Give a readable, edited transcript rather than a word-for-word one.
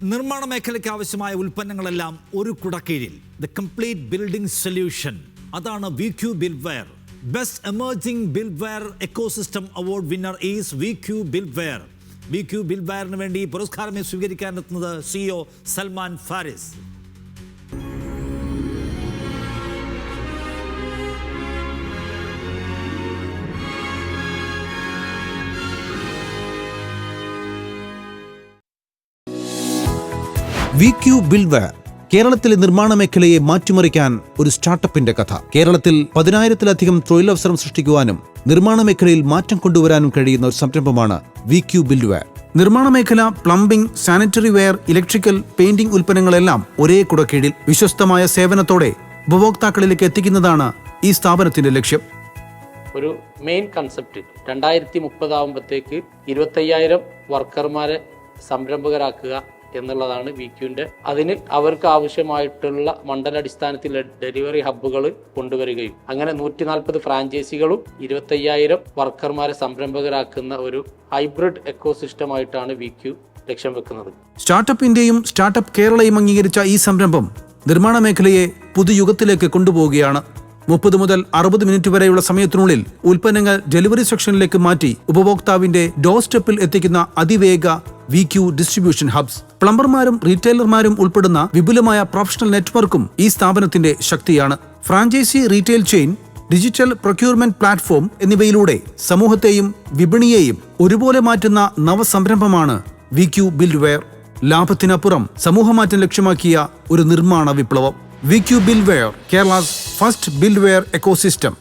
നിർമ്മാണ മേഖലയ്ക്ക് ആവശ്യമായ ഉൽപ്പന്നങ്ങളെല്ലാം ഒരു കുടക്കീഴിൽ ദ കംപ്ലീറ്റ് ബിൽഡിംഗ് സൊല്യൂഷൻ. അതാണ് VQ Buildware. Best emerging buildware ecosystem award winner is VQ Buildware. VQ Buildwareന് വേണ്ടി പുരസ്കാരം സ്വീകരിക്കാനെത്തുന്നത് CEO Salman Faris. VQ Buildware കേരളത്തിലെ നിർമ്മാണ മേഖലയെ മാറ്റിമറിക്കാൻ ഒരു സ്റ്റാർട്ടപ്പിന്റെ കഥ. കേരളത്തിൽ 10,000-ലധികം തൊഴിലവസരം സൃഷ്ടിക്കുവാനും നിർമ്മാണ മേഖലയിൽ മാറ്റം കൊണ്ടുവരാനും കഴിയുന്ന ഒരു സംരംഭമാണ് VQ Buildware. നിർമ്മാണ മേഖല, plumbing, sanitary ware, electrical, painting ഉൽപ്പന്നങ്ങളെല്ലാം ഒരേ കുടക്കീഴിൽ വിശ്വസ്തമായ സേവനത്തോടെ ഉപഭോക്താക്കളിലേക്ക് എത്തിക്കുന്നതാണ് ഈ സ്ഥാപനത്തിന്റെ ലക്ഷ്യം. ഒരു മെയിൻ കൺസെപ്റ്റ് 2030 ആകുമ്പോഴത്തേക്ക് 25,000 വർക്കർമാരെ സംരംഭകരാക്കുക എന്നുള്ളതാണ് VQന്റെ. അതിന് അവർക്ക് ആവശ്യമായിട്ടുള്ള മണ്ഡലാടിസ്ഥാനത്തിൽ ഡെലിവറി ഹബ്ബുകൾ കൊണ്ടുവരികയും അങ്ങനെ 140 ഫ്രാഞ്ചൈസികളും 25,000 വർക്കർമാരെ സംരംഭകരാക്കുന്ന ഒരു ഹൈബ്രിഡ് എക്കോസിസ്റ്റമായിട്ടാണ് VQ ലക്ഷ്യം വെക്കുന്നത്. സ്റ്റാർട്ടപ്പ് ഇന്ത്യയും സ്റ്റാർട്ടപ്പ് കേരളയും അംഗീകരിച്ച ഈ സംരംഭം നിർമ്മാണ മേഖലയെ പുതുയുഗത്തിലേക്ക് കൊണ്ടുപോവുകയാണ്. 30 മുതൽ 60 മിനിറ്റ് വരെയുള്ള സമയത്തിനുള്ളിൽ ഉൽപ്പന്നങ്ങൾ ഡെലിവറി സെക്ഷനിലേക്ക് മാറ്റി ഉപഭോക്താവിന്റെ ഡോർ സ്റ്റെപ്പിൽ എത്തിക്കുന്ന അതിവേഗ VQ ഡിസ്ട്രിബ്യൂഷൻ ഹബ്സ്. പ്ലംബർമാരും റീറ്റെയിലർമാരും ഉൾപ്പെടുന്ന വിപുലമായ പ്രൊഫഷണൽ നെറ്റ്വർക്കും ഈ സ്ഥാപനത്തിന്റെ ശക്തിയാണ്. Franchise retail chain, digital procurement platform എന്നിവയിലൂടെ സമൂഹത്തെയും വിപണിയെയും ഒരുപോലെ മാറ്റുന്ന നവസംരംഭമാണ് VQ Buildware. ലാഭത്തിനപ്പുറം സമൂഹമാറ്റം ലക്ഷ്യമാക്കിയ ഒരു നിർമ്മാണ വിപ്ലവം. VQ Buildware, Kerala's first buildware ecosystem.